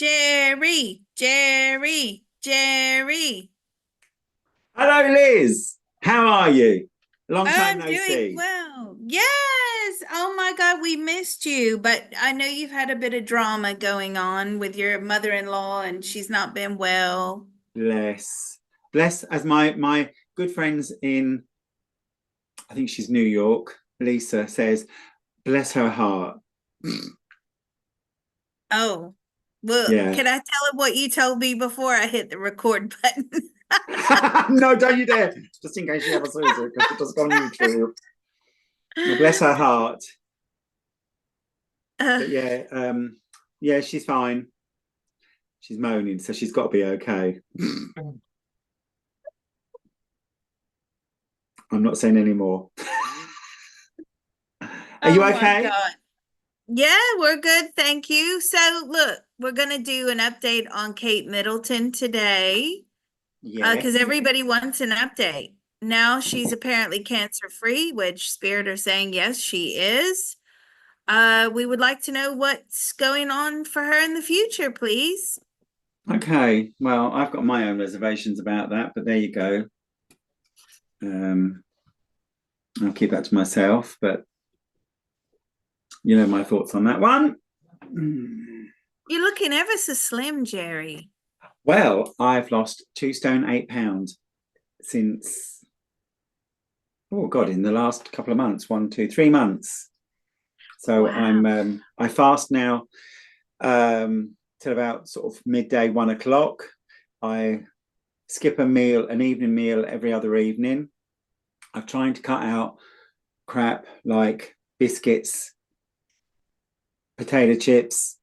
Jerry, Jerry, Jerry. Hello, Liz. How are you? Long time I'm no doing see. well. Yes. Oh my God, we missed you. But I know you've had a bit of drama going on with your mother-in-law and she's not been well. Bless. Bless, as my good friends in, I think she's New York, Lisa says, bless her heart. Oh, well, Yeah. can I tell him what you told me before I hit the record button? No, don't you dare. Just in case she ever sees it, because it does go on YouTube. Bless her heart. Uh, But yeah, yeah, she's fine. She's moaning, so she's got to be okay. I'm not saying any more. Are you oh my okay? God. Yeah, we're good. Thank you. So, look, we're going to do an update on Kate Middleton today because Yes. everybody wants an update. Now she's apparently cancer free, which Spirit are saying yes, she is. We would like to know what's going on for her in the future, please. Okay, well, I've got my own reservations about that, but there you go. Um, I'll keep that to myself, but you know my thoughts on that one. You're looking ever so slim, Jerry. Well, I've lost 2 stone 8 pounds since, oh God, in the last couple of months, 1, 2, 3 months. So Wow. I fast now till about sort of midday, 1 o'clock. I skip a meal, an evening meal every other evening. I'm trying to cut out crap like biscuits, potato chips,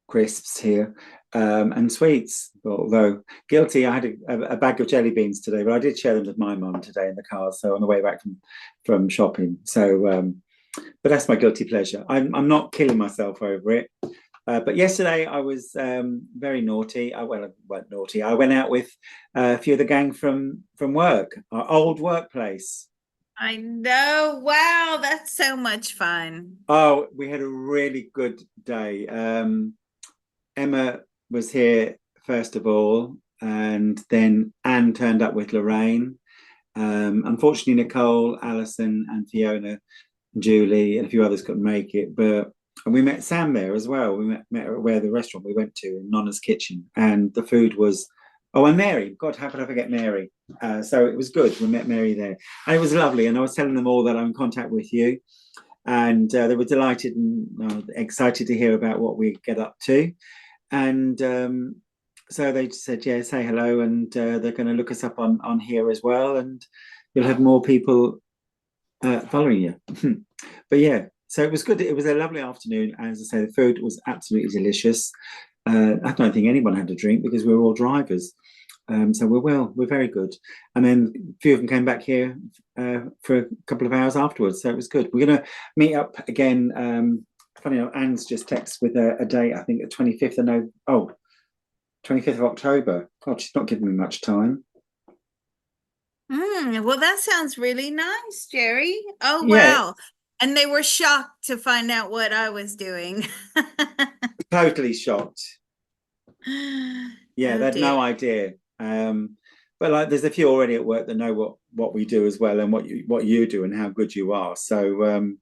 crisps here, and sweets. Although guilty, I had a bag of jelly beans today, but I did share them with my mum today in the car. So on the way back from shopping. So, but that's my guilty pleasure. I'm not killing myself over it. But yesterday I was very naughty. I went naughty. I went out with a few of the gang from work, our old workplace. I know. Wow, that's so much fun. Oh, we had a really good day. Emma was here first of all, and then Anne turned up with Lorraine. Unfortunately, Nicole, Alison, and Fiona, and Julie, and a few others couldn't make it, but and we met Sam there as well. We met her where the restaurant we went to in Nonna's Kitchen, and the food was. Oh, and Mary. God, how could I forget Mary? So it was good. We met Mary there, and it was lovely. And I was telling them all that I'm in contact with you, and they were delighted and excited to hear about what we get up to. And so they said, yeah, say hello, and they're going to look us up on here as well, and you'll have more people following you. But yeah, so it was good. It was a lovely afternoon. As I say, the food was absolutely delicious. I don't think anyone had a drink because we were all drivers. So we're very good. And then a few of them came back here for a couple of hours afterwards. So it was good. We're going to meet up again. Funny enough, Anne's just texted with a date, I think the 25th of no, oh, 25th of October. God, she's not giving me much time. Well, that sounds really nice, Jerry. Oh, Yeah, wow. And they were shocked to find out what I was doing. totally shocked. Yeah, they Oh had dear. no idea. But like, there's a few already at work that know what we do as well and what you do and how good you are. So,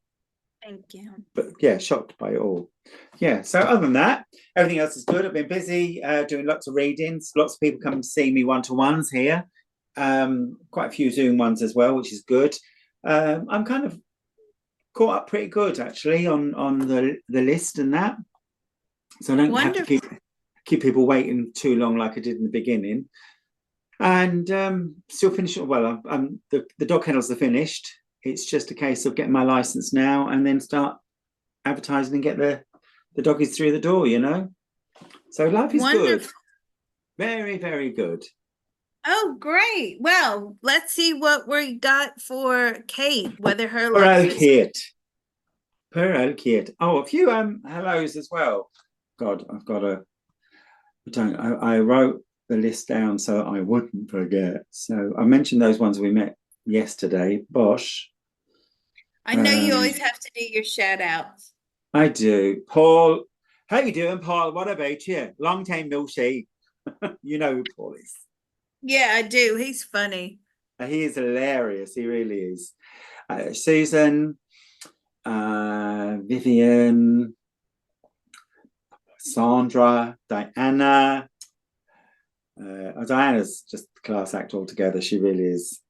Thank you. but yeah, shocked by it all. Yeah. So other than that, everything else is good. I've been busy doing lots of readings. Lots of people come and see me one-to-ones here. Quite a few Zoom ones as well, which is good. I'm kind of caught up pretty good actually on the list and that, so I don't have to Wonderful. keep people waiting too long like I did in the beginning. And still finishing. Well, the dog kennels are finished. It's just a case of getting my license now and then start advertising and get the doggies through the door. So life is good, Wonderful. very very good. Oh, great. Well, let's see what we got for Kate, whether her Poor luck old is. kid, poor old kid. Oh, a few hellos as well. God, I've got a. I don't. I wrote the list down so I wouldn't forget. So I mentioned those ones we met yesterday. Bosch. I know you Um, always have to do your shout outs. I do. Paul. How you doing, Paul? What about you? Long time no see. You know who Paul is. Yeah, I do. He's funny. He is hilarious. He really is. Susan, Vivian, Sandra, Diana. Diana's just a class act altogether. She really is.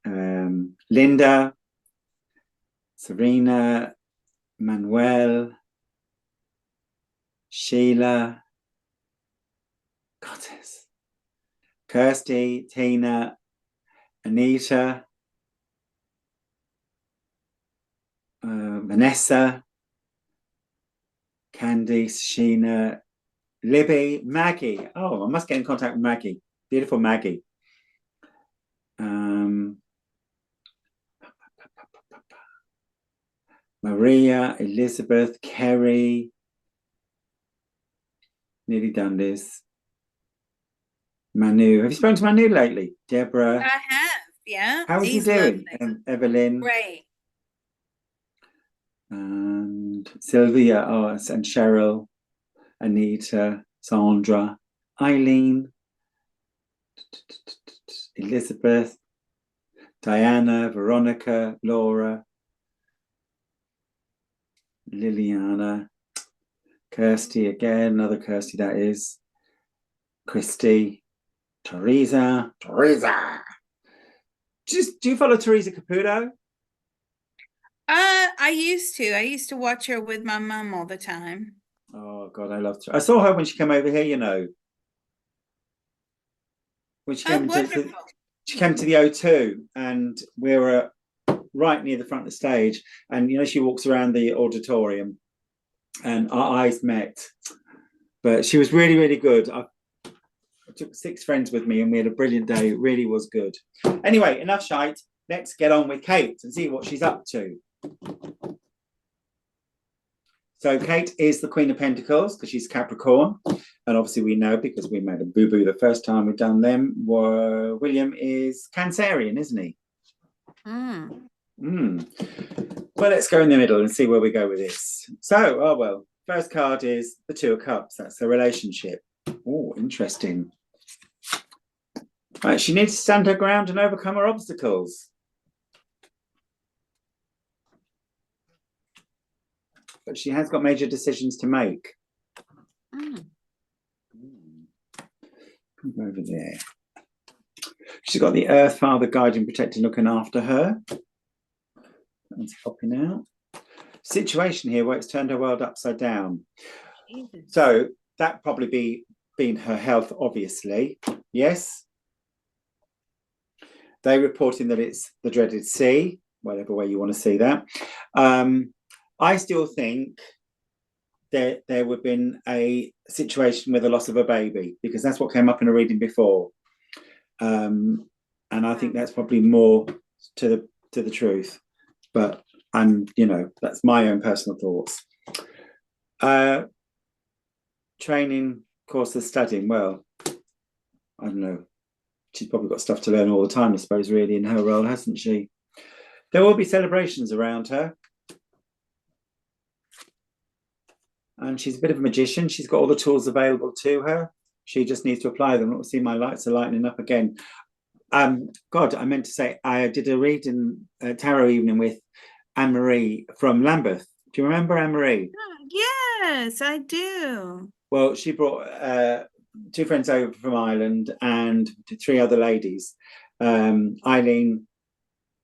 Linda, Serena, Manuel, Sheila, Goddess, Kirsty, Tina, Anita, Vanessa, Candy, Sheena, Libby, Maggie. Oh, I must get in contact with Maggie. Beautiful Maggie. Maria, Elizabeth, Kerry. Nearly done this. Manu. Have you spoken to Manu lately? Deborah. I have. Yeah, How is he he's doing? lovely. Evelyn. Great. And Sylvia. Oh, and Cheryl. Anita. Sandra. Eileen. Elizabeth. Diana. Veronica. Laura. Liliana. Kirsty again. Another Kirsty, that is. Christy. Teresa. Do you follow Teresa Caputo? I used to. I used to watch her with my mum all the time. Oh God, I loved her. I saw her when she came over here. You know, when Oh, wonderful. she came to the O2, and we were right near the front of the stage. And you know, she walks around the auditorium, and our eyes met. But she was really, really good. I took 6 friends with me, and we had a brilliant day. It really was good. Anyway, enough shite. Let's get on with Kate and see what she's up to. So Kate is the Queen of Pentacles because she's Capricorn. And obviously we know because we made a boo-boo the first time we've done them. William is Cancerian, isn't he? Well, let's go in the middle and see where we go with this. So, oh well, first card is the Two of Cups. That's the relationship. Oh, interesting. Right, she needs to stand her ground and overcome her obstacles. But she has got major decisions to make. Over there. She's got the Earth Father guiding, protecting, looking after her. That's helping out. Situation here where it's turned her world upside down. So that probably been her health, obviously. Yes. They reporting that it's the dreaded C, whatever way you want to see that. I still think there would have been a situation with the loss of a baby because that's what came up in a reading before. And I think that's probably more to the truth. But that's my own personal thoughts. Training, courses, studying. Well, I don't know. She's probably got stuff to learn all the time, I suppose, really, in her role, hasn't she? There will be celebrations around her. And she's a bit of a magician. She's got all the tools available to her. She just needs to apply them. See, my lights are lighting up again. God, I meant to say, I did a reading, tarot evening with Anne-Marie from Lambeth. Do you remember Anne-Marie? Yes, I do. Well, she brought 2 friends over from Ireland and 3 other ladies, Eileen,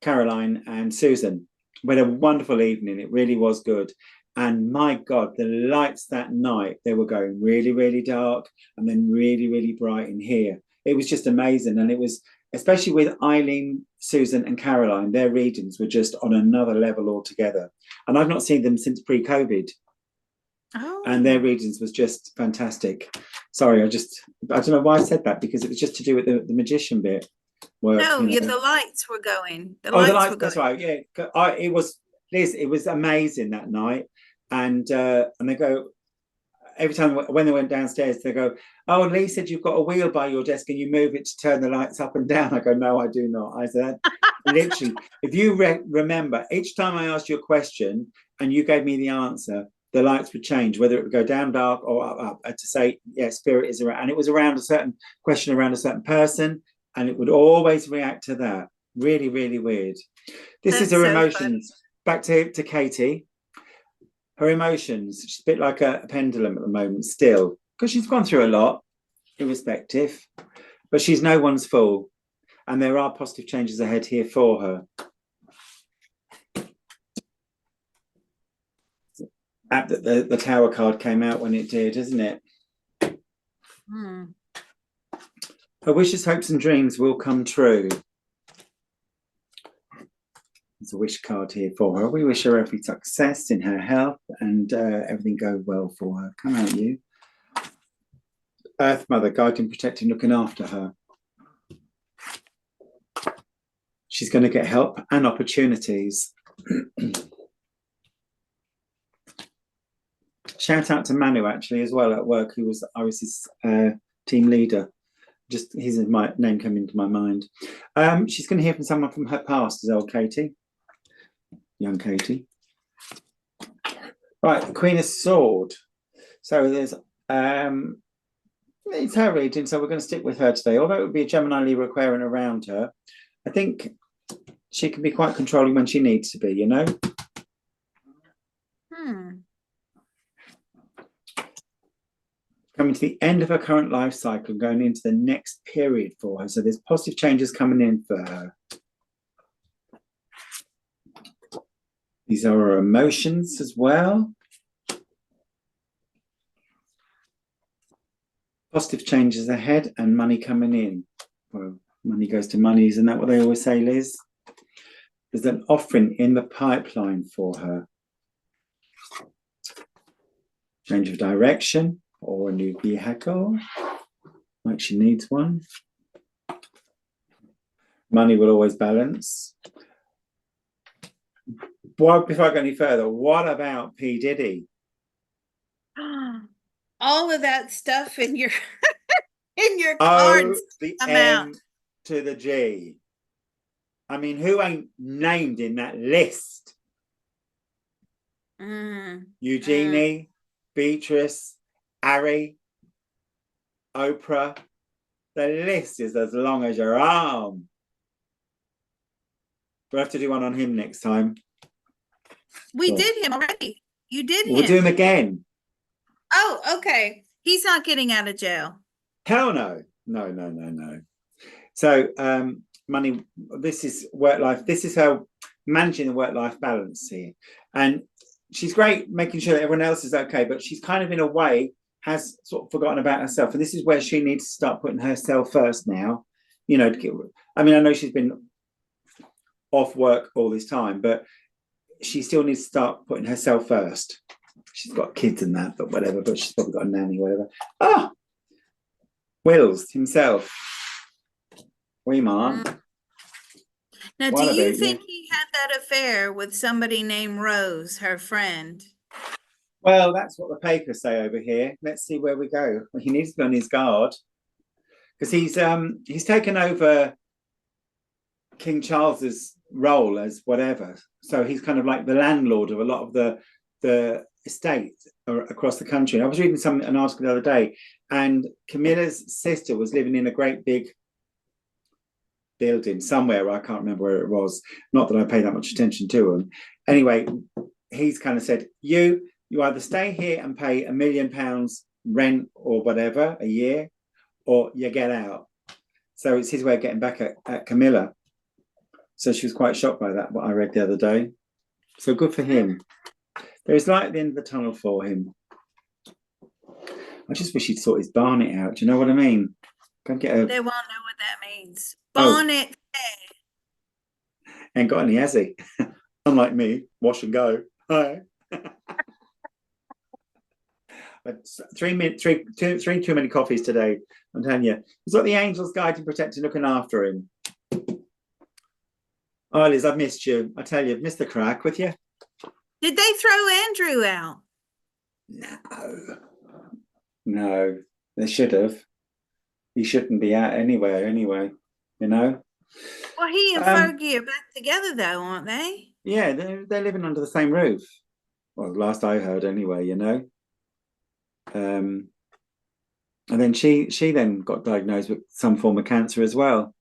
Caroline, and Susan. We had a wonderful evening. It really was good. And my God, the lights that night, they were going really, really dark and then really, really bright in here. It was just amazing. And it was, especially with Eileen, Susan, and Caroline, their readings were just on another level altogether. And I've not seen them since pre-COVID. Oh. And their readings was just fantastic. Sorry, I don't know why I said that because it was just to do with the magician bit. Where, the lights were going. The lights. That's right. Yeah, it was, Liz. It was amazing that night, and they go every time when they went downstairs. They go, "Oh, Lee said you've got a wheel by your desk and you move it to turn the lights up and down." I go, "No, I do not." I said, literally, if you remember, each time I asked you a question and you gave me the answer, the lights would change, whether it would go down dark or up, to say, yeah, spirit is around. And it was around a certain question, around a certain person, and it would always react to that. Really, really weird. This is That's her so funny. emotions. Back to Katie. Her emotions, she's a bit like a pendulum at the moment still, because she's gone through a lot, irrespective, but she's no one's fool. And there are positive changes ahead here for her. The Tower card came out when it did, isn't it? Hmm. Her wishes, hopes, and dreams will come true. There's a wish card here for her. We wish her every success in her health and everything go well for her. Come out, you. Earth Mother, guiding, protecting, looking after her. She's going to get help and opportunities. Shout out to Manu actually as well at work, I was his team leader. Just his my name came into my mind. She's going to hear from someone from her past, is old Katie, young Katie. Right, the Queen of Sword. So there's it's her reading, so we're going to stick with her today. Although it would be a Gemini, Libra, Aquarian around her, I think she can be quite controlling when she needs to be, you know. Coming to the end of her current life cycle and going into the next period for her. So there's positive changes coming in for her. These are her emotions as well. Positive changes ahead and money coming in. Well, money goes to money, isn't that what they always say, Liz? There's an offering in the pipeline for her. Change of direction or a new vehicle, like she needs one. Money will always balance. Well, before I go any further, what about P. Diddy? All of that stuff in your in your Oh, cards the come M out. to the G. I mean, who ain't named in that list? Eugenie, Beatrice, Harry, Oprah. The list is as long as your arm. We'll have to do one on him next time. We did him already. You did We'll do him him. again. Oh, okay. He's not getting out of jail. Hell no. No, no, no, no. So money, this is work life. This is her managing the work life balance here. And she's great making sure that everyone else is okay, but she's kind of in a way has sort of forgotten about herself. And this is where she needs to start putting herself first now. You know, I mean, I know she's been off work all this time, but she still needs to start putting herself first. She's got kids and that, but whatever, but she's probably got a nanny, whatever. Ah, Wills himself. We man. Now, do you think he had that affair with somebody named Rose, her friend? Well, that's what the papers say over here. Let's see where we go. Well, he needs to be on his guard because he's taken over King Charles's role as whatever. So he's kind of like the landlord of a lot of the estate across the country. And I was reading an article the other day, and Camilla's sister was living in a great big building somewhere. I can't remember where it was. Not that I pay that much attention to him. Anyway, he's kind of said, you either stay here and pay £1 million rent or whatever a year, or you get out. So it's his way of getting back at Camilla. So she was quite shocked by that, what I read the other day. So good for him. There is light at the end of the tunnel for him. I just wish he'd sort his Barnet out. Do you know what I mean? Go get a... They won't know what that means. Barnet. Oh. Ain't got any, has he? Unlike me, wash and go. Hi. Three too many coffees today. I'm telling you. He's got the angels guiding, protecting, looking after him. Oh, Liz, I've missed you. I tell you, I've missed the crack with you. Did they throw Andrew out? No, they should have. He shouldn't be out anyway, you know? Well, he and Fergie are back together, though, aren't they? Yeah, they're living under the same roof. Well, last I heard anyway, you know. Um, and then she then got diagnosed with some form of cancer as well.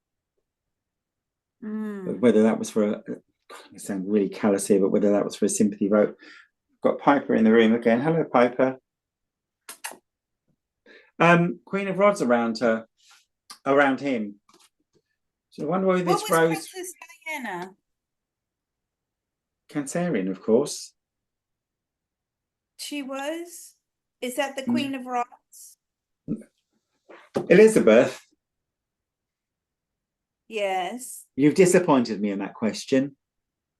Mm. Whether that was for a, I sound really callous here, but whether that was for a sympathy vote. Got Piper in the room again. Hello, Piper. Queen of Rods around her, around him. So I wonder where What this was rose. Princess Diana? Cancerian, of course. She was? Is that the Mm. Queen of Rods? Elizabeth, Yes. you've disappointed me in that question.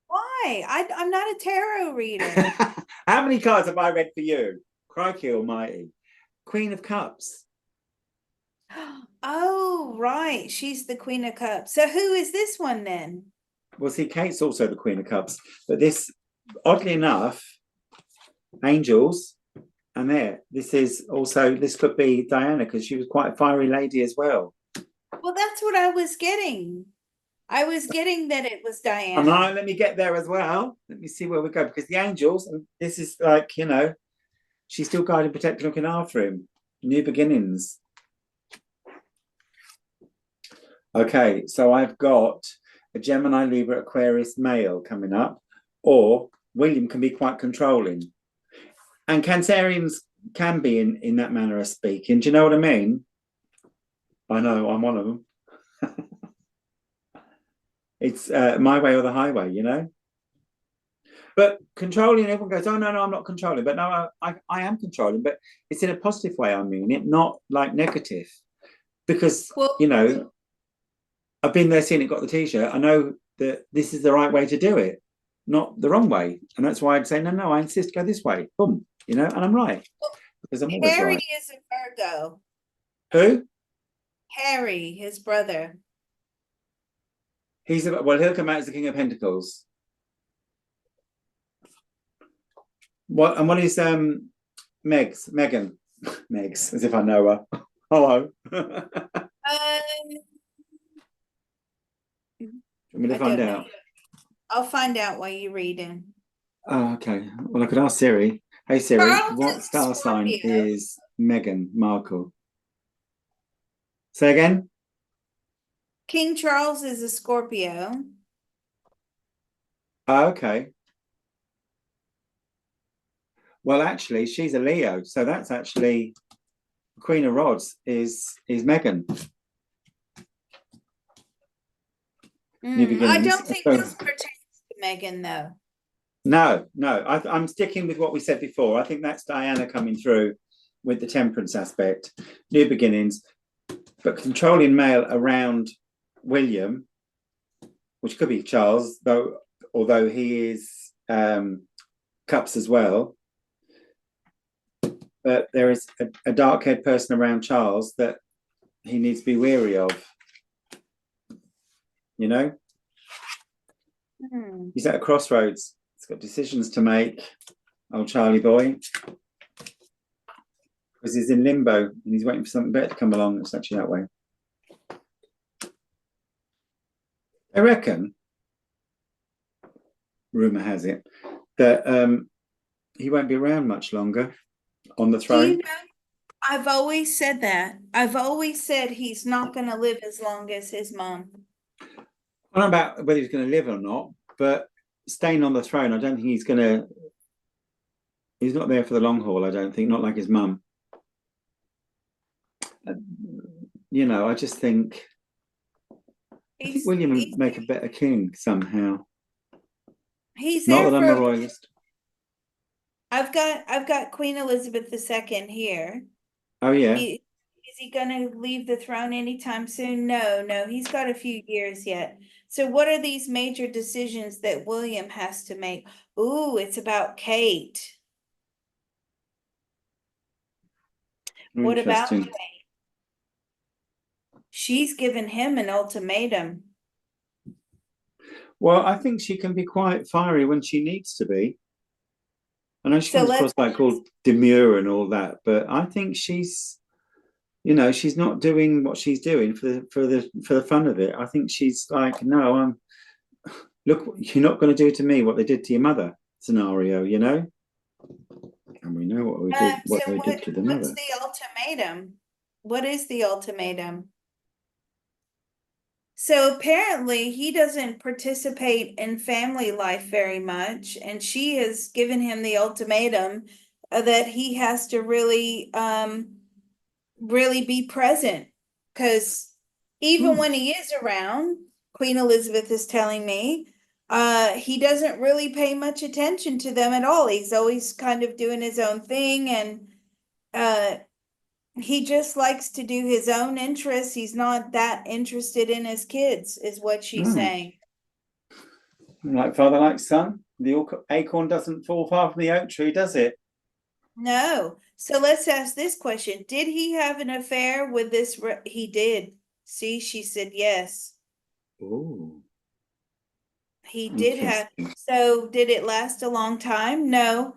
Why? I'm not a tarot reader. How many cards have I read for you? Crikey almighty. Queen of Cups. Oh, right. She's the Queen of Cups. So who is this one then? Well, see, Kate's also the Queen of Cups. But this, oddly enough, angels, and this could be Diana because she was quite a fiery lady as well. Well, that's what I was getting. I was getting that it was And now Diana. let me get there as well. Let me see where we go because the angels, and this is like, you know, she's still guiding, protecting, looking after him. New beginnings. Okay, so I've got a Gemini, Libra, Aquarius male coming up, or William can be quite controlling. And Cancerians can be in that manner of speaking. Do you know what I mean? I know, I'm one of them. It's my way or the highway, you know? But controlling, everyone goes, oh, no, no, I'm not controlling. But no, I am controlling, but it's in a positive way, I mean it, not like negative. Because, Well, you know, I've been there, seen it, got the t-shirt. I know that this is the right way to do it, not the wrong way. And that's why I'd say, no, no, I insist go this way. Boom, you know, and I'm right because I'm always Harry right. is a Virgo. Who? Harry, his brother. He'll come out as the King of Pentacles. What is Megan? Megs, as if I know her. Hello. Uh, Want me to I find don't know. out? I'll find out while you're reading. Oh, okay. Well, I could ask Siri. Hey Siri, Charles what is a star sign Scorpio. is Meghan Markle? Say again. King Charles is a Scorpio. Oh, okay. Well, actually, she's a Leo, so that's actually Queen of Rods is Meghan. New I beginnings. don't think So, this pertains to Megan, though. no, no. I'm sticking with what we said before. I think that's Diana coming through with the temperance aspect. New beginnings, but controlling male around William, which could be Charles, though, although he is cups as well. But there is a dark-haired person around Charles that he needs to be wary of. You know, he's at a crossroads. He's got decisions to make. Old Charlie boy, because he's in limbo and he's waiting for something better to come along. It's actually that way. I reckon. Rumor has it that he won't be around much longer on the Do you throne. know? I've always said that. I've always said he's not going to live as long as his mom. I don't know about whether he's going to live or not, but staying on the throne, I don't think he's going to. He's not there for the long haul. I don't think. Not like his mum. You know, I just think. I think He's William would he's make a better king somehow. he's Not there that I'm a for. royalist. I've got Queen Elizabeth II here. Oh yeah. He is he going to leave the throne anytime soon? No, no, he's got a few years yet. So what are these major decisions that William has to make? Ooh, it's about Kate. What about Interesting. she's given him an ultimatum? Well, I think she can be quite fiery when she needs to be. I know she So comes let's across like all demure and all that, but I think she's, you know, she's not doing what she's doing for the fun of it. I think she's like, no, look, you're not going to do to me what they did to your mother scenario, you know? And we know what we did, So what they did to the what's mother. the ultimatum? What is the ultimatum? So apparently he doesn't participate in family life very much, and she has given him the ultimatum that he has to really be present. Because even Hmm. when he is around, Queen Elizabeth is telling me, he doesn't really pay much attention to them at all. He's always kind of doing his own thing, and uh he just likes to do his own interests. He's not that interested in his kids, is what she's Oh, saying. like father, like son. The acorn doesn't fall far from the oak tree, does it? No. So let's ask this question. Did he have an affair with this? He did. See, she said yes. Oh, He did have. interesting. So did it last a long time? No.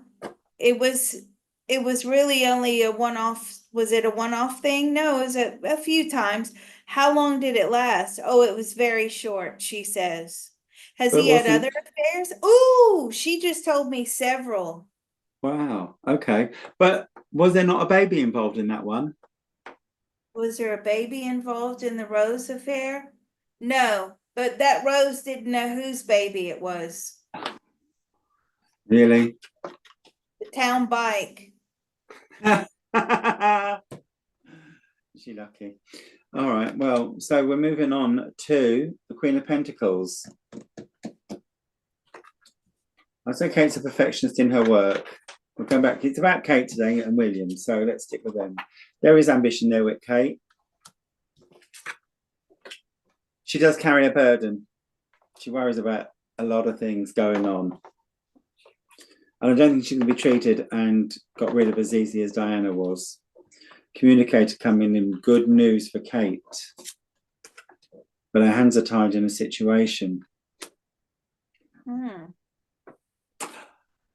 It was it was really only a one-off. Was it a one-off thing? No, it was a few times. How long did it last? Oh, it was very short, she says. Has But he had wasn't, other affairs? Ooh, she just told me several. wow, okay. But was there not a baby involved in that one? Was there a baby involved in the Rose affair? No, but that Rose didn't know whose baby it was. Really? The town bike. Is she lucky? All right. Well, so we're moving on to the Queen of Pentacles. I say Kate's a perfectionist in her work. We'll come back. It's about Kate today and William, so let's stick with them. There is ambition there with Kate. She does carry a burden. She worries about a lot of things going on. And I don't think she's going to be treated and got rid of as easy as Diana was. Communicator coming in good news for Kate. But her hands are tied in a situation. Hmm.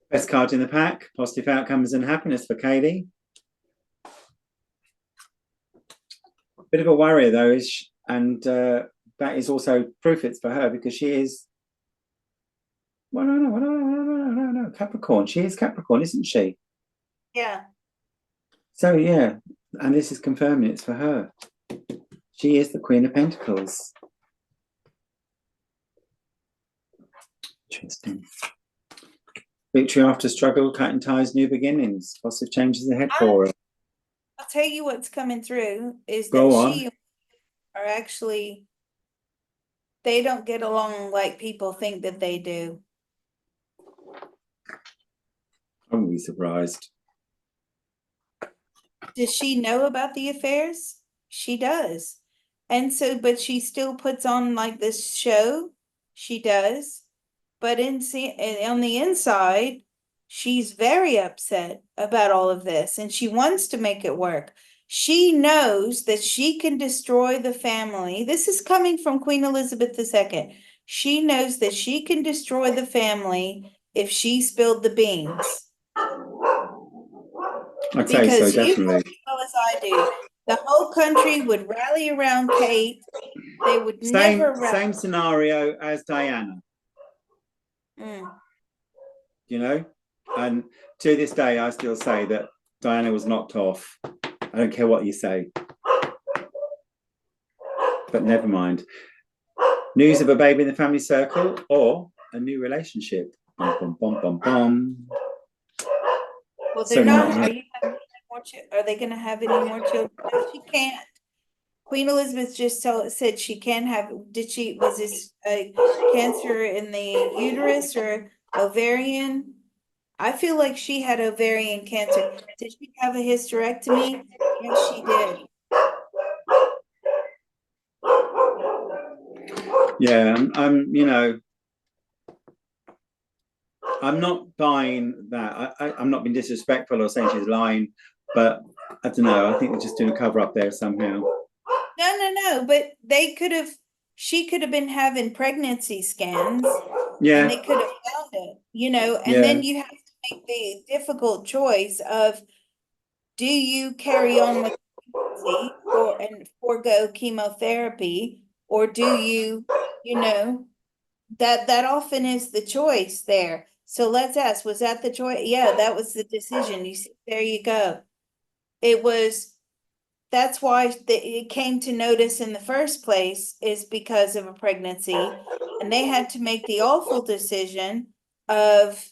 Best card in the pack, positive outcomes and happiness for Katie. Bit of a worrier though, and that is also proof it's for her because she is. Well, no, Capricorn. She is Capricorn, isn't she? Yeah. So yeah, and this is confirming it's for her. She is the Queen of Pentacles. Interesting. Victory after struggle, cutting ties, new beginnings. Positive changes ahead for her. I'll tell you what's coming through is that Go on. she are actually, they don't get along like people think that they do. I won't be surprised. Does she know about the affairs? She does. And so, but she still puts on like this show. She does. But on the inside, she's very upset about all of this and she wants to make it work. She knows that she can destroy the family. This is coming from Queen Elizabeth II. She knows that she can destroy the family if she spilled the beans. I'd say so, Because you know definitely. as well as I do, the whole country would rally around Kate. They would Same never rally. same scenario as Diana, Mm. you know? And to this day, I still say that Diana was knocked off. I don't care what you say. But never mind. News of a baby in the family circle or a new relationship. Bum, bum, bum, bum. Well, they're Certainly not. not Are her. you having any more? Are they going to have any more children? No, she can't. Queen Elizabeth just said she can have. Did she? Was this a cancer in the uterus or ovarian? I feel like she had ovarian cancer. Did she have a hysterectomy? Yes, she did. Yeah, I'm not buying that. I'm not being disrespectful or saying she's lying, but I don't know. I think they're just doing a cover up there somehow. No. But they could have. She could have been having pregnancy scans, and Yeah, they could have found it. And yeah. then you have to make the difficult choice of, do you carry on with pregnancy and forego chemotherapy, or do you, that often is the choice there. So let's ask, was that the choice? Yeah, that was the decision. You see, there you go. It was, that's why it came to notice in the first place is because of a pregnancy. And they had to make the awful decision of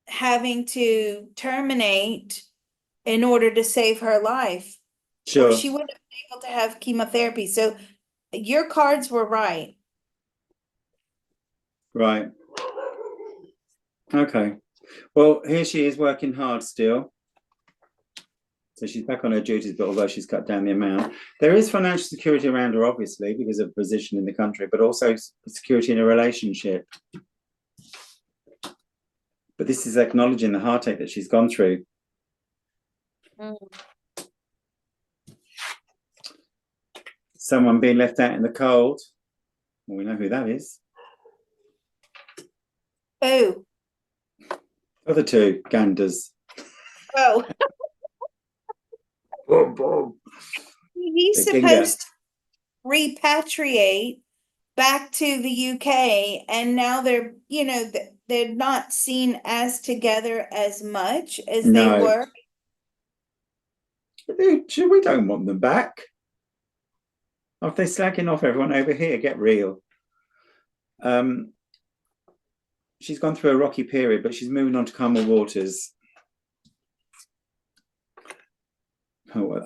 having to terminate in order to save her life, or Sure. she wouldn't have been able to have chemotherapy. So your cards were right. Right. Okay. Well, here she is working hard still. So she's back on her duties, but although she's cut down the amount, there is financial security around her, obviously, because of position in the country, but also security in a relationship. But this is acknowledging the heartache that she's gone through. Mm. Someone being left out in the cold. Well, we know who that is. Oh, Other two ganders. oh, Boom, boom. he's The Ginger. supposed to repatriate back to the UK, and now they're, they're not seen as together as much as they No. were. We don't want them back. Oh, they're slacking off everyone over here. Get real. She's gone through a rocky period, but she's moving on to calmer waters.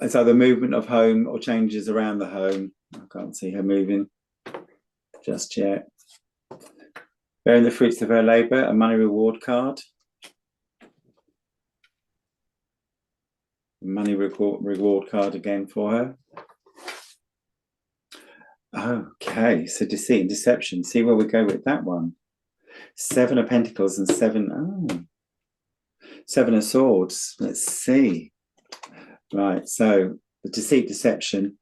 It's either movement of home or changes around the home. I can't see her moving just yet. Bearing the fruits of her labour, a money reward card. Money reward card again for her. Okay, so deceit and deception. See where we go with that one. 7 of Pentacles and 7 of Swords. Let's see. Right, so the deceit, deception,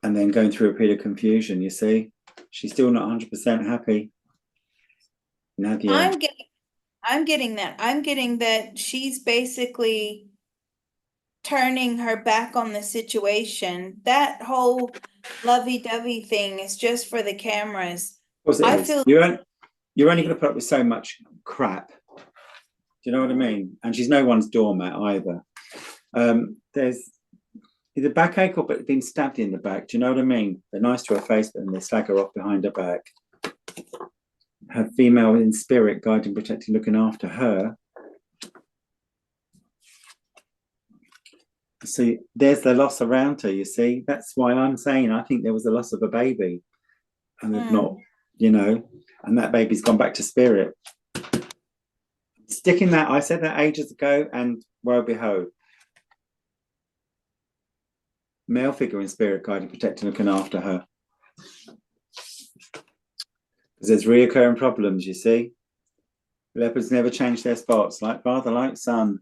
and then going through a period of confusion, you see. She's still not 100% happy. Nadia. I'm getting that. I'm getting that she's basically turning her back on the situation. That whole lovey-dovey thing is just for the cameras. Of course it I is. feel You're only going to put up with so much crap. Do you know what I mean? And she's no one's doormat either. There's either backache or being stabbed in the back. Do you know what I mean? They're nice to her face, but then they slag her off behind her back. Her female in spirit, guiding, protecting, looking after her. See, there's the loss around her, you see. That's why I'm saying I think there was a loss of a baby. And they've not, and that baby's gone back to spirit. Sticking that, I said that ages ago, and woe behold. Male figure in spirit, guiding, protecting, looking after her. Because there's reoccurring problems, you see. Leopards never change their spots, like father, like son.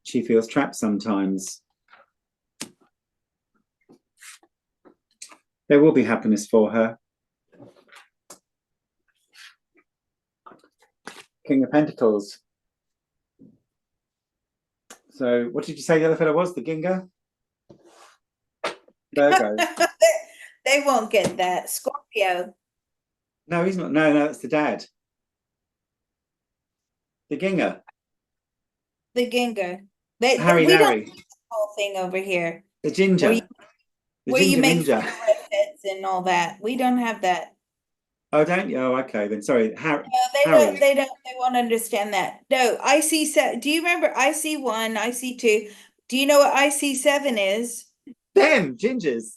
She feels trapped sometimes. There will be happiness for her. King of Pentacles. So what did you say the other fellow was? The Ginger? Virgo. they won't get that. Scorpio. No, he's not. No, that's the dad. The Ginger. The Ginger. Harry We don't Larry. do the whole thing over here. The Where you, Ginger. The where you Ginger make fun Ninja. of redheads and all that. We don't have that. Oh, don't you? Oh, okay. Then sorry. Harry. No, they won't understand that. No, IC7. Do you remember IC1, IC2? Do you know what IC7 is? Them gingers.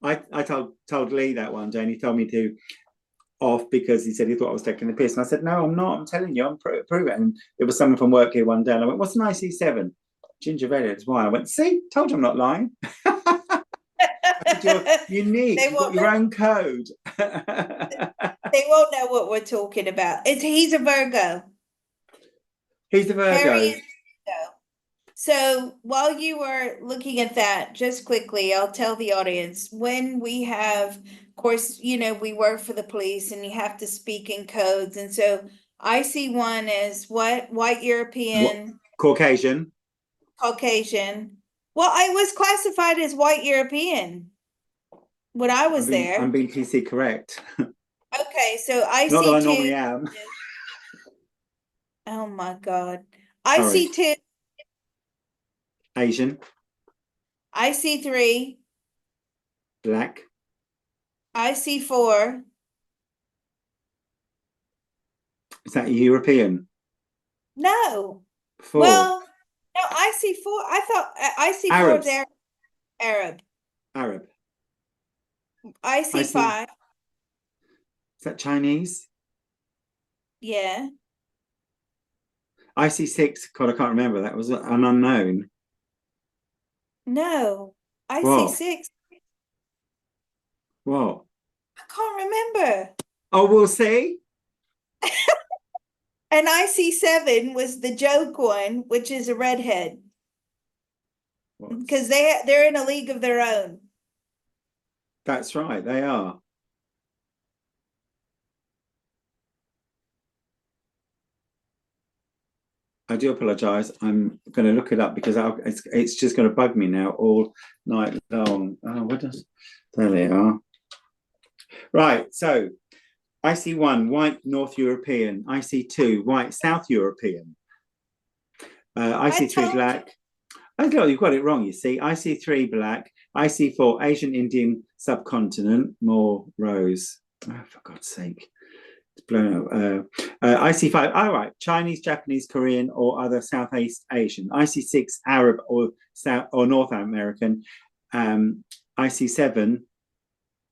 I told Lee that one day, and he told me to off because he said he thought I was taking the piss. And I said, no, I'm not. I'm telling you, I'm prove it. And there was someone from work here one day, and I went, what's an IC7? Ginger red. It's why I went, see, told you I'm not lying. You're unique. You've got your own code. They won't know what we're talking about. He's a Virgo. He's a Virgo. Harry is Virgo. So while you were looking at that, just quickly, I'll tell the audience when we have, of course, we work for the police and you have to speak in codes. And so IC1 is what? White European, Caucasian. Caucasian. Well, I was classified as white European. when I was I'm there. being PC correct. Okay, so Not that I IC2. normally am. Oh my God. Sorry. IC2, Asian, IC3, black. IC4. Is that European? No. Four. Well, no, IC4. I thought IC4 is Arabs. Arab. Arab. IC. IC5. Is that Chinese? Yeah. IC6. God, I can't remember. That was an unknown. No. What? IC6. What? I can't remember. Oh, we'll see. And IC7 was the joke one, which is a redhead. Because What's... they're in a league of their own. That's right. They are. I do apologise. I'm going to look it up because it's just going to bug me now all night long. Oh, what does... There they are. Right. So IC1, white North European. IC2, white South European. I IC3, told you. black. Oh, God, you've got it wrong, you see. IC3, black. IC4, Asian Indian subcontinent. More rows. Oh, for God's sake. It's blown up. IC5, all right, Chinese, Japanese, Korean, or other Southeast Asian. IC6, Arab or South or North American. IC7,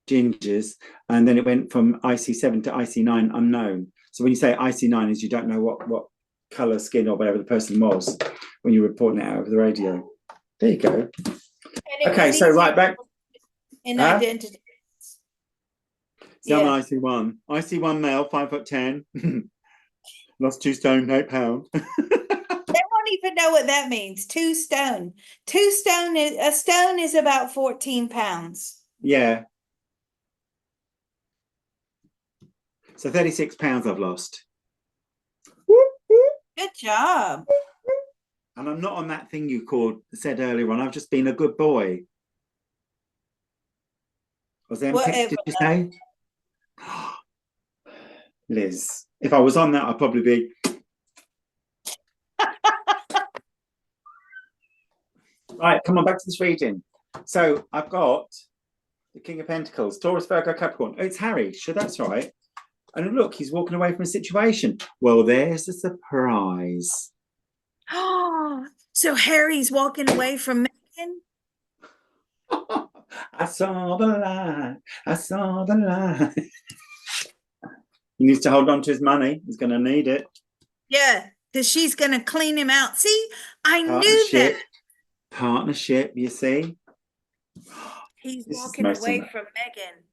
gingers, and then it went from IC7 to IC9, unknown. So when you say IC9, is you don't know what color, skin, or whatever the person was when you're reporting it out over the radio. There you go. And it Okay, was so easier right back. in identity. So I'm Yeah. an IC1. IC1 male, 5'10". Lost 2 stone, 8 pound. They won't even know what that means. 2 stone. 2 stone is a stone is about 14 pounds. Yeah. So 36 pounds I've lost. Good job. And I'm not on that thing you said earlier on. I've just been a good boy. Was them pics, Whatever. did you say? Liz, if I was on that, I'd probably be. Right, come on, back to this reading. So I've got the King of Pentacles, Taurus, Virgo, Capricorn. Oh, it's Harry. Sure, that's right. And look, he's walking away from a situation. Well, there's a surprise. Oh, so Harry's walking away from Megan? I saw the light. I saw the light. He needs to hold on to his money. He's going to need it. Yeah, because she's going to clean him out. See, I knew Partnership. that. Partnership, you see. He's This is walking most away from Megan.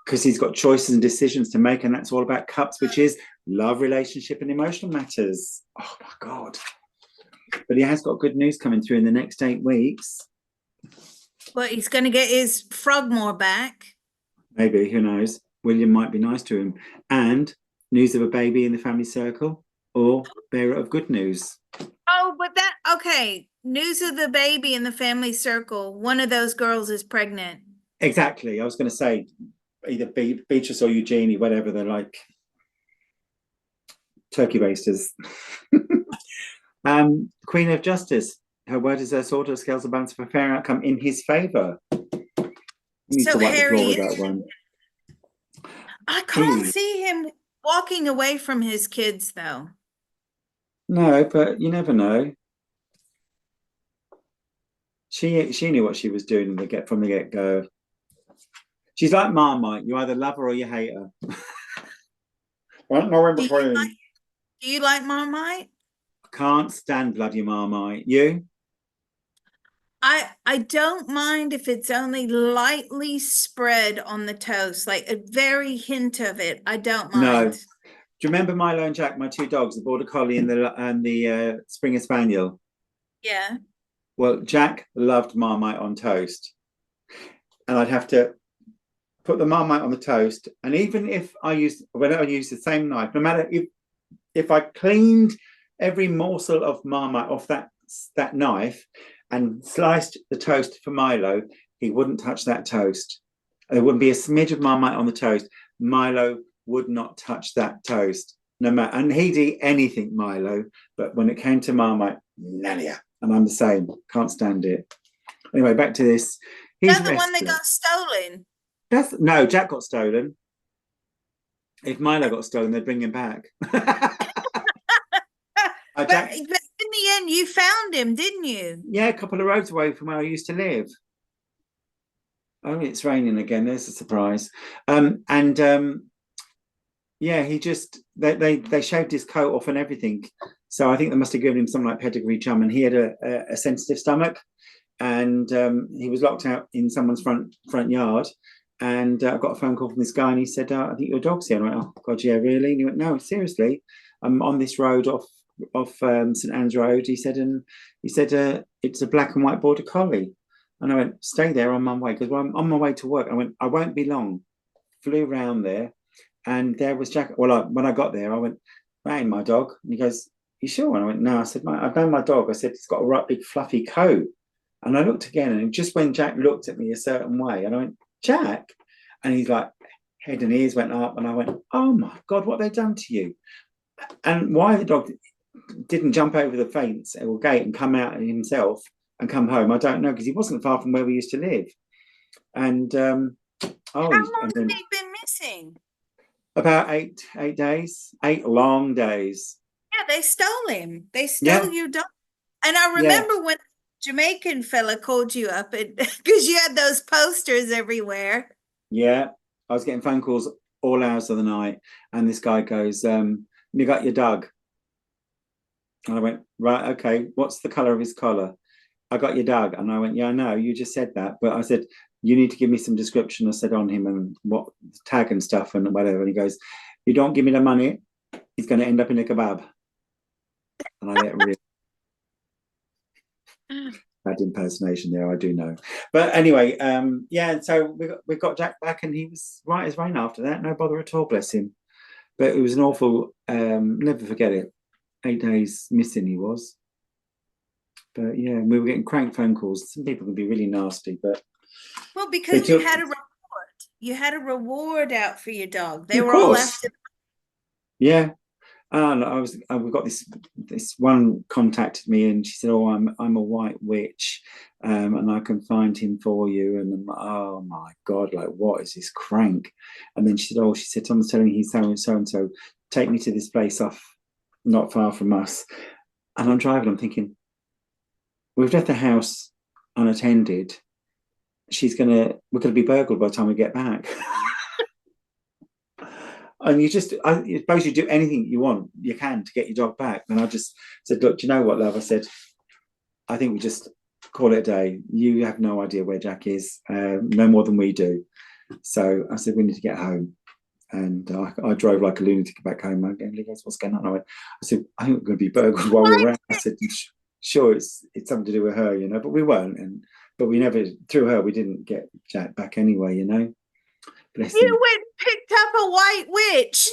because he's got choices and decisions to make, and that's all about cups, which is love, relationship, and emotional matters. Oh my God. But he has got good news coming through in the next 8 weeks. But he's going to get his Frogmore back. Maybe, who knows? William might be nice to him. And news of a baby in the family circle, or bearer of good news. Oh, but okay. News of the baby in the family circle. One of those girls is pregnant. Exactly. I was going to say either Beatrice or Eugenie, whatever they're like. Turkey basters. Queen of Justice. Her word is her sword, her scales are balanced for a fair outcome in his favour. He needs So to wipe the floor Harry with that one. I can't see him walking away from his kids, though. No, but you never know. She knew what she was doing from the get-go. She's like Marmite. You either love her or you hate her. No in between. Do you like Marmite? I can't stand bloody Marmite. You? I don't mind if it's only lightly spread on the toast, like a very hint of it. I don't No. mind. Do you remember Milo and Jack, my 2 dogs, the Border Collie and the Springer Spaniel? Yeah. Well, Jack loved Marmite on toast. And I'd have to put the Marmite on the toast. And even if when I use the same knife, no matter if I cleaned every morsel of Marmite off that knife and sliced the toast for Milo, he wouldn't touch that toast. There wouldn't be a smidge of Marmite on the toast. Milo would not touch that toast. No matter, and he'd eat anything, Milo. But when it came to Marmite, none of you. And I'm the same. Can't stand it. Anyway, back to this. He's Not the one that restless. got stolen. That's no, Jack got stolen. If Milo got stolen, they'd bring him back. But Jack, in the end, you found him, didn't you? yeah, a couple of roads away from where I used to live. Oh, it's raining again. There's a surprise. And yeah, he just they shaved his coat off and everything. So I think they must have given him something like pedigree chum, and he had a sensitive stomach, and he was locked out in someone's front yard. And I got a phone call from this guy, and he said, "I think your dog's here." And I went, "Oh God, yeah, really?" And he went, "No, seriously, I'm on this road off St Anne's Road." He said it's a black and white border collie. And I went, "Stay there on my way," because well, I'm on my way to work. I went, "I won't be long." Flew around there, and there was Jack. Well, when I got there, I went, "That ain't my dog." And he goes, "You sure?" And I went, "No." I said, "I know my dog." I said, "It's got a right big fluffy coat." And I looked again, and just when Jack looked at me a certain way, and I went, "Jack," and he's like, head and ears went up, and I went, "Oh my God, what have they done to you?" And why the dog didn't jump over the fence or gate and come out himself and come home, I don't know, because he wasn't far from where we used to live. And How long and have then they been missing? about 8 days, 8 long days. Yeah, they stole him. They stole Yeah, your dog. And I yeah, remember when Jamaican fella called you up and because you had those posters everywhere. yeah. I was getting phone calls all hours of the night, and this guy goes, "You got your dog?" And I went, "Right, okay. What's the color of his collar?" "I got your dog." And I went, "Yeah, I know. You just said that." But I said, "You need to give me some description," I said, "on him and what tag and stuff and whatever." And he goes, "You don't give me the money, he's going to end up in a kebab." And I let really bad impersonation there, I do know. But anyway, yeah, so we got Jack back, and he was right as rain after that. No bother at all, bless him. But it was an awful, never forget it. 8 days missing he was. But yeah, we were getting crank phone calls. Some people can be really nasty, but Well, they because you took, had a reward. You had a reward out for your dog. They of were all course, after. yeah. And we got this one contacted me, and she said, "Oh, I'm a white witch, and I can find him for you." And I'm like, "Oh my God, like what is this crank?" And then she said, "Someone's telling me he's so and so. Take me to this place off not far from us." And I'm driving. I'm thinking, we've left the house unattended. We're gonna be burgled by the time we get back. And I suppose you do anything you want, you can to get your dog back. And I just said, "Look, do you know what, love?" I said, "I think we just call it a day. You have no idea where Jack is, no more than we do." So I said, "We need to get home." And I drove like a lunatic back home. He goes, "What's going on?" I said, "I think we're going to be burgled while we're around." I said, "Sure, it's something to do with her, but we weren't. But we never, through her, we didn't get Jack back anyway. Bless You him." went and picked up a white witch.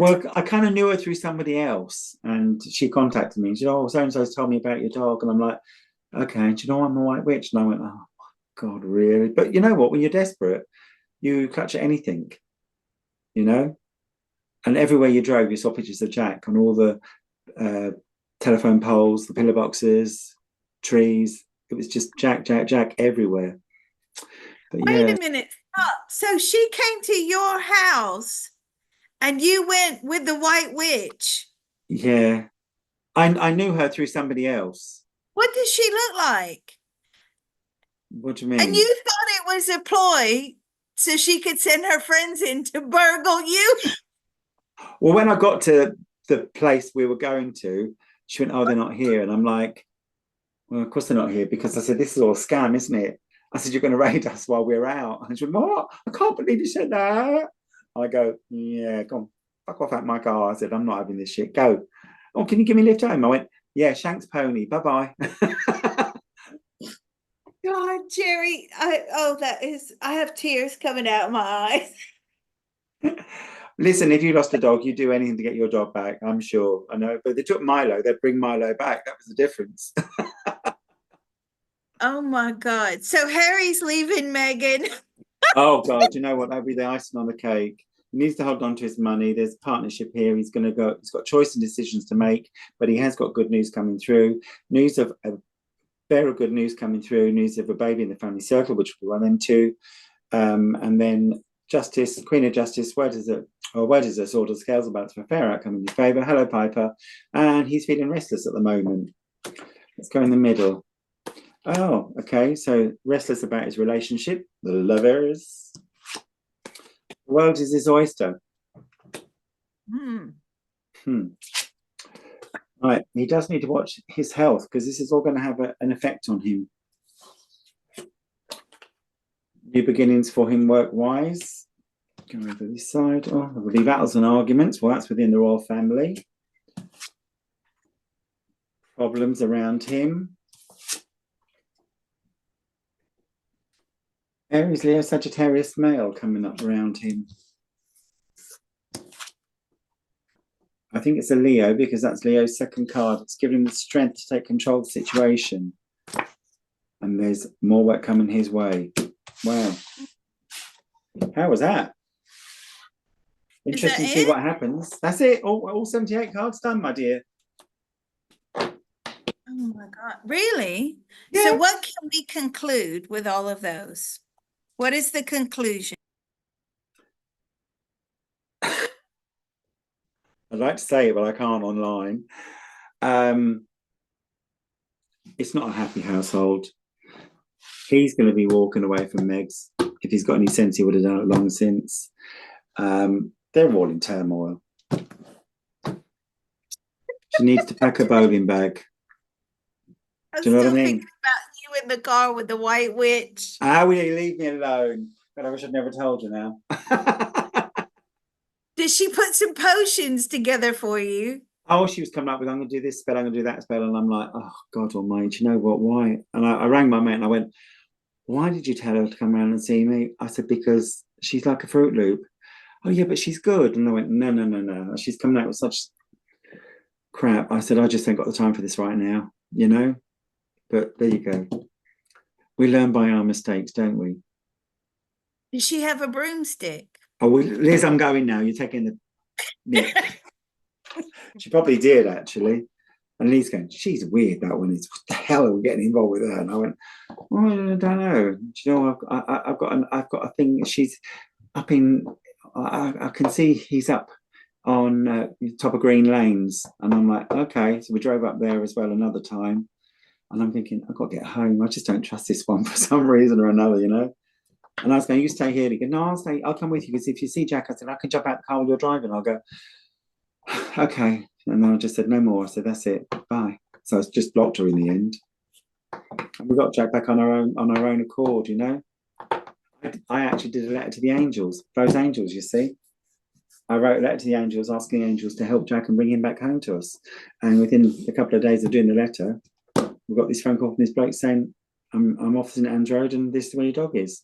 Well, I kind of knew her through somebody else, and she contacted me. And she said, "Oh, so and so's told me about your dog," and I'm like, "Okay." And do you know I'm a white witch? And I went, "Oh God, really?" But you know what? When you're desperate, you clutch at anything, you know. And everywhere you drove, you saw pictures of Jack on all the uh, telephone poles, the pillar boxes, trees. It was just Jack, Jack, Jack everywhere. But Wait yeah, a minute. Stop. So she came to your house and you went with the white witch. yeah. I knew her through somebody else. What does she look like? What do you And mean? you thought it was a ploy so she could send her friends in to burgle you? Well, when I got to the place we were going to, she went, "Oh, they're not here." And I'm like, "Well, of course they're not here," because I said, "This is all a scam, isn't it?" I said, "You're going to raid us while we're out." And she went, "What? I can't believe you said that." I go, "Yeah, go on, fuck off out my car." I said, "I'm not having this shit. Go." "Oh, can you give me a lift home?" I went, "Yeah, Shank's pony. Bye bye." God, Jerry, I have tears coming out of my eyes. Listen, if you lost a dog, you'd do anything to get your dog back, I'm sure. I know. But they took Milo, they'd bring Milo back. That was the difference. Oh my God. So Harry's leaving Meghan. Oh God, you know what? That'd be the icing on the cake. He needs to hold on to his money. There's a partnership here. He's going to go. He's got choice and decisions to make, but he has got good news coming through. News of a very good news coming through. News of a baby in the family circle, which we'll run into, and then Justice, Queen of Justice. Where does it? Or where does it sort of scales about for a fair outcome in his favour? Hello, Piper, and he's feeling restless at the moment. Let's go in the middle. Oh, okay. So restless about his relationship, the lovers. The world is his oyster. Hmm. Right. He does need to watch his health because this is all going to have an effect on him. New beginnings for him work-wise. Go over this side. Oh, there'll be battles and arguments. Well, that's within the royal family. Problems around him. Aries, Leo, Sagittarius male coming up around him. I think it's a Leo because that's Leo's second card. It's giving him the strength to take control of the situation. And there's more work coming his way. Wow. How was that? Interesting to see what happens. That's it. All 78 cards done, my dear. Oh my God. Really? Yeah. So what can we conclude with all of those? What is the conclusion? I'd like to say it, but I can't online. It's not a happy household. He's going to be walking away from Meg's. If he's got any sense, he would have done it long since. They're all in turmoil. She needs to pack a bowling bag. Do you know what I mean? Thinking about you in the car with the white witch. Will you leave me alone? God, I wish I'd never told you now. Did she put some potions together for you? Oh, she was coming up with, I'm going to do this spell, I'm going to do that spell. And I'm like, oh, God almighty, you know what, why? And I rang my mate and I went, why did you tell her to come around and see me? I said, because she's like a Fruit Loop. Oh, yeah, but she's good. And I went, no. She's coming out with such crap. I said, I just ain't got the time for this right now, you know? But there you go. We learn by our mistakes, don't we? Did she have a broomstick? Oh, Liz, I'm going now. You're taking the nip. She probably did, actually. And Lee's going, she's weird, that one is. What the hell are we getting involved with her? And I went, oh, I don't know. Do you know, I've got a thing. She's up in. I can see he's up on top of Green Lanes, and I'm like, okay. So we drove up there as well another time, and I'm thinking, I've got to get home. I just don't trust this one for some reason or another, you know. And I was going, you stay here. He goes, no, I'll stay. I'll come with you because if you see Jack, I said, I can jump out the car while you're driving. I'll go, okay. And then I just said, no more. I said, that's it. Bye. So I just blocked her in the end. And we got Jack back on our own accord, you know. I actually did a letter to the angels, those angels, you see. I wrote a letter to the angels asking the angels to help Jack and bring him back home to us. And within a couple of days of doing the letter, we got this phone call from this bloke saying, I'm off St Anne's Road and this is where your dog is.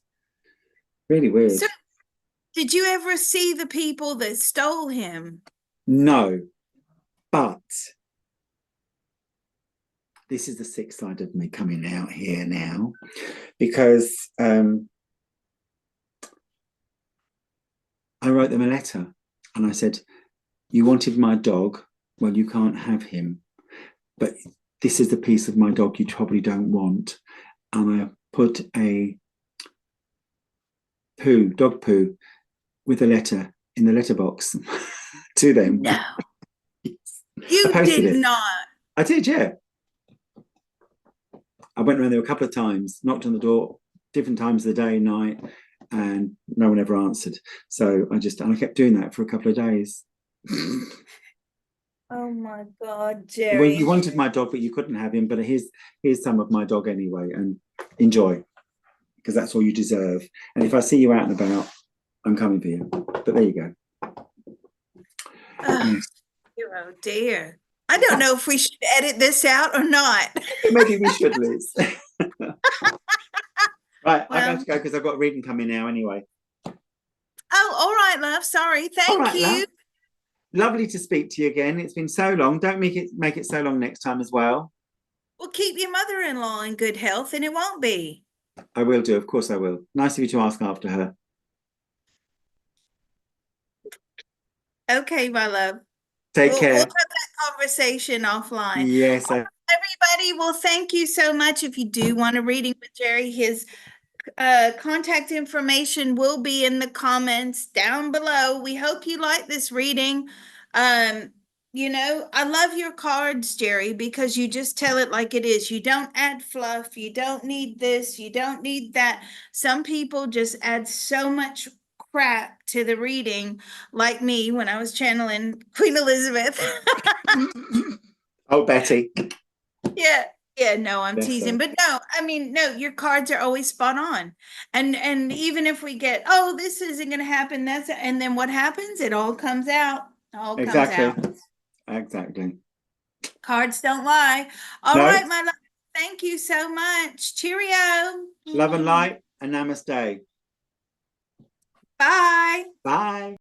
Really weird. So, did you ever see the people that stole him? No, but this is the sick side of me coming out here now, because I wrote them a letter and I said, you wanted my dog, well, you can't have him, but this is the piece of my dog you probably don't want. And I put a dog poo with a letter in the letterbox to them. No. You did not. I did, yeah. I went around there a couple of times, knocked on the door, different times of the day, night, and no one ever answered. So I kept doing that for a couple of days. Oh my God, Jerry. Well, you wanted my dog, but you couldn't have him. But here's some of my dog anyway, and enjoy, because that's all you deserve. And if I see you out and about, I'm coming for you. But there you go. Yes. Oh dear. I don't know if we should edit this out or not. Maybe we should, Liz. Right, I got to go because I've got reading coming now anyway. Oh, all right, love. Sorry. Thank you. Love. Lovely to speak to you again. It's been so long. Don't make it so long next time as well. Well, keep your mother-in-law in good health, and it won't be. I will do. Of course, I will. Nice of you to ask after her. Okay, my love. Take We'll have care. that conversation offline. Yes, Everybody, well, thank you so much. If you do want a reading with Jerry, his contact information will be in the comments down below. We hope you like this reading. Um, I love your cards, Jerry, because you just tell it like it is. You don't add fluff. You don't need this. You don't need that. Some people just add so much crap to the reading, like me when I was channeling Queen Elizabeth. oh, Betty. Yeah. Yeah, no, I'm Bless teasing. her. But no, I mean, no, your cards are always spot on. And even if we get, oh, this isn't gonna happen, and then what happens? It all comes out. All comes Exactly. out. Exactly. Cards don't lie. All No, right, my love. Thank you so much. Cheerio. love and light and namaste. Bye. Bye.